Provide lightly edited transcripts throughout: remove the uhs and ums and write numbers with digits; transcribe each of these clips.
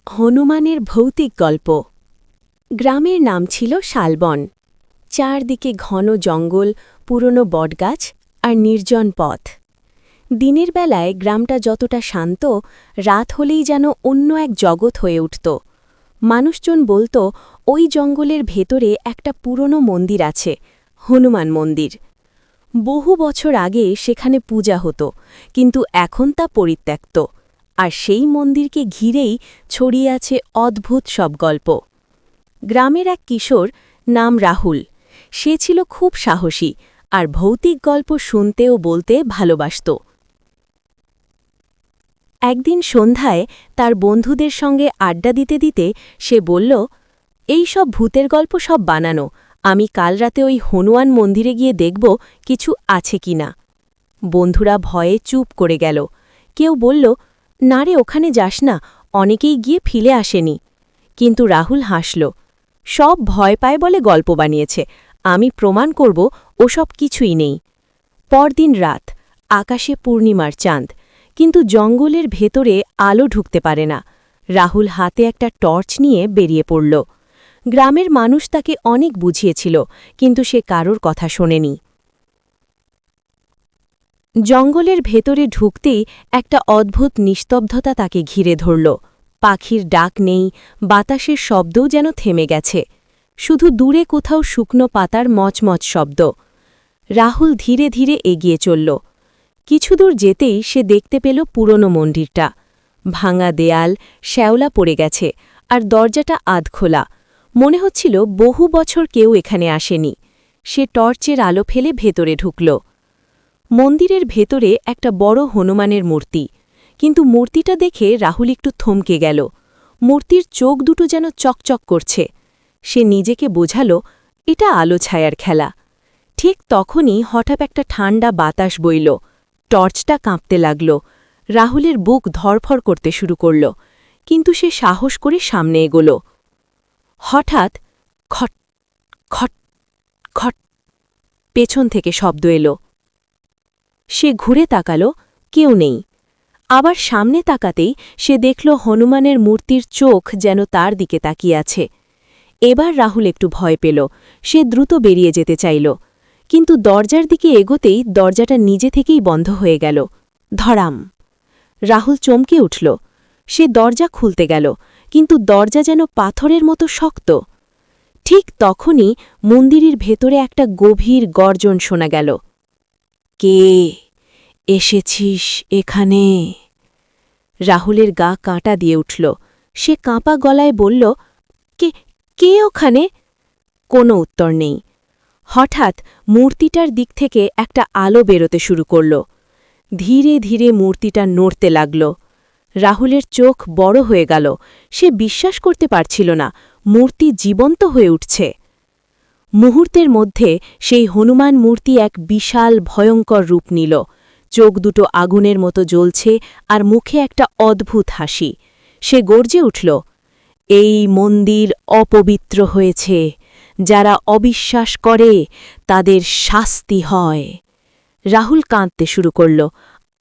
হনুমানের ভৌতিক গল্প। গ্রামের নাম ছিল শালবন। চারদিকে ঘন জঙ্গল, পুরনো বটগাছ আর নির্জন পথ। দিনের বেলায় গ্রামটা যতটা শান্ত, রাত হলেই যেন অন্য এক জগৎ হয়ে উঠত। মানুষজন বলতো ওই জঙ্গলের ভেতরে একটা পুরনো মন্দির আছে, হনুমান মন্দির। বহু বছর আগে সেখানে পূজা হতো, কিন্তু এখন তা পরিত্যক্ত। আর সেই মন্দিরকে ঘিরেই ছড়িয়ে আছে অদ্ভুত সব গল্প। গ্রামের এক কিশোর, নাম রাহুল। সে ছিল খুব সাহসী আর ভৌতিক গল্প শুনতে ও বলতে ভালোবাসত। একদিন সন্ধ্যায় তার বন্ধুদের সঙ্গে আড্ডা দিতে দিতে সে বলল, এই সব ভূতের গল্প সব বানানো, আমি কাল রাতে ওই হনুমান মন্দিরে গিয়ে দেখব কিছু আছে কিনা। বন্ধুরা ভয়ে চুপ করে গেল। কেউ বলল, না রে, ওখানে যাস না, অনেকেই গিয়ে ফিরে আসেনি। কিন্তু রাহুল হাসল। সব ভয় পায় বলে গল্প বানিয়েছে, আমি প্রমাণ করব ওসব কিছুই নেই। পরদিন রাত, আকাশে পূর্ণিমার চাঁদ, কিন্তু জঙ্গলের ভেতরে আলো ঢুকতে পারে না। রাহুল হাতে একটা টর্চ নিয়ে বেরিয়ে পড়ল। গ্রামের মানুষ তাকে অনেক বুঝিয়েছিল, কিন্তু সে কারোর কথা শোনেনি। জঙ্গলের ভেতরে ঢুকতেই একটা অদ্ভুত নিস্তব্ধতা তাকে ঘিরে ধরল। পাখির ডাক নেই, বাতাসের শব্দও যেন থেমে গেছে। শুধু দূরে কোথাও শুকনো পাতার মচমচ শব্দ। রাহুল ধীরে ধীরে এগিয়ে চলল। কিছুদূর যেতেই সে দেখতে পেল পুরনো মন্দিরটা। ভাঙা দেয়াল, শ্যাওলা পড়ে গেছে, আর দরজাটা আধখোলা। মনে হচ্ছিল বহু বছর কেউ এখানে আসেনি। সে টর্চের আলো ফেলে ভেতরে ঢুকল। মন্দিরের ভেতরে একটা বড় হনুমানের মূর্তি, কিন্তু মূর্তিটা দেখে রাহুল একটু থমকে গেল। মূর্তির চোখ দুটো যেন চকচক করছে। সে নিজেকে বোঝাল, এটা আলো ছায়ার খেলা। ঠিক তখনই হঠাৎ একটা ঠান্ডা বাতাস বইল। টর্চটা কাঁপতে লাগল। রাহুলের বুক ধড়ফড় করতে শুরু করল, কিন্তু সে সাহস করে সামনে এগোল। হঠাৎ খট খট খট পেছন থেকে শব্দ এলো। সে ঘুরে তাকাল, কেউ নেই। আবার সামনে তাকাতেই সে দেখল হনুমানের মূর্তির চোখ যেন তার দিকে তাকিয়ে আছে। এবার রাহুল একটু ভয় পেল। সে দ্রুত বেরিয়ে যেতে চাইল, কিন্তু দরজার দিকে এগোতেই দরজাটা নিজে থেকেই বন্ধ হয়ে গেল। ধড়াম! রাহুল চমকে উঠল। সে দরজা খুলতে গেল, কিন্তু দরজা যেন পাথরের মতো শক্ত। ঠিক তখনই মন্দিরের ভেতরে একটা গভীর গর্জন শোনা গেল। কে এসেছিস এখানে? রাহুলের গা কাঁটা দিয়ে উঠল। সে কাঁপা গলায় বলল, কে কে ওখানে? কোনো উত্তর নেই। হঠাৎ মূর্তিটার দিক থেকে একটা আলো বেরোতে শুরু করল। ধীরে ধীরে মূর্তিটা নড়তে লাগল। রাহুলের চোখ বড় হয়ে গেল। সে বিশ্বাস করতে পারছিল না, মূর্তি জীবন্ত হয়ে উঠছে। মুহূর্তের মধ্যে সেই হনুমান মূর্তি এক বিশাল ভয়ঙ্কর রূপ নিল। চোখ দুটো আগুনের মতো জ্বলছে, আর মুখে একটা অদ্ভুত হাসি। সে গর্জে উঠল, এই মন্দির অপবিত্র হয়েছে। যারা অবিশ্বাস করে তাদের শাস্তি হয়। রাহুল কাঁদতে শুরু করল,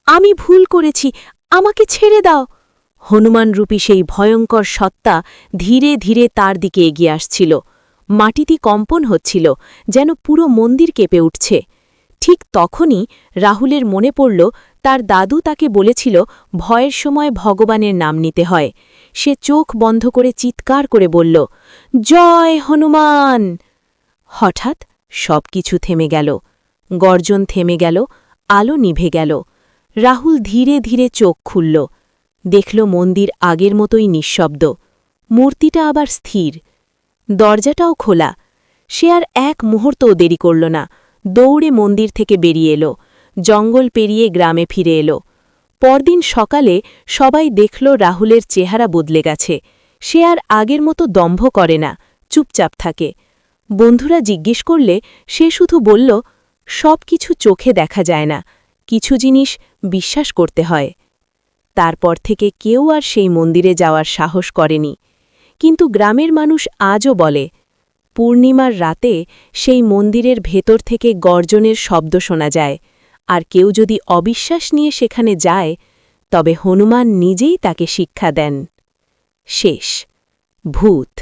আমি ভুল করেছি, আমাকে ছেড়ে দাও। হনুমানরূপী সেই ভয়ঙ্কর সত্তা ধীরে ধীরে তার দিকে এগিয়ে আসছিল। মাটিতে কম্পন হচ্ছিল, যেন পুরো মন্দির কেঁপে উঠছে। ঠিক তখনই রাহুলের মনে পড়ল তার দাদু তাকে বলেছিল ভয়ের সময় ভগবানের নাম নিতে হয়। সে চোখ বন্ধ করে চিৎকার করে বলল, জয় হনুমান! হঠাৎ সব কিছু থেমে গেল। গর্জন থেমে গেল, আলো নিভে গেল। রাহুল ধীরে ধীরে চোখ খুলল। দেখল মন্দির আগের মতোই নিঃশব্দ। মূর্তিটা আবার স্থির। দরজাটাও খোলা। সে আর এক মুহূর্তও দেরি করল না। দৌড়ে মন্দির থেকে বেরিয়ে এলো। জঙ্গল পেরিয়ে গ্রামে ফিরে এলো। পরদিন সকালে সবাই দেখল রাহুলের চেহারা বদলে গেছে। সে আর আগের মতো দম্ভ করে না, চুপচাপ থাকে। বন্ধুরা জিজ্ঞেস করলে সে শুধু বলল, সব কিছু চোখে দেখা যায় না, কিছু জিনিস বিশ্বাস করতে হয়। তারপর থেকে কেউ আর সেই মন্দিরে যাওয়ার সাহস করেনি। কিন্তু গ্রামের মানুষ আজও বলে, পূর্ণিমার রাতে সেই মন্দিরের ভেতর থেকে গর্জনের শব্দ শোনা যায়, আর কেউ যদি অবিশ্বাস নিয়ে সেখানে যায়, তবে হনুমান নিজেই তাকে শিক্ষা দেন। শেষ ভূত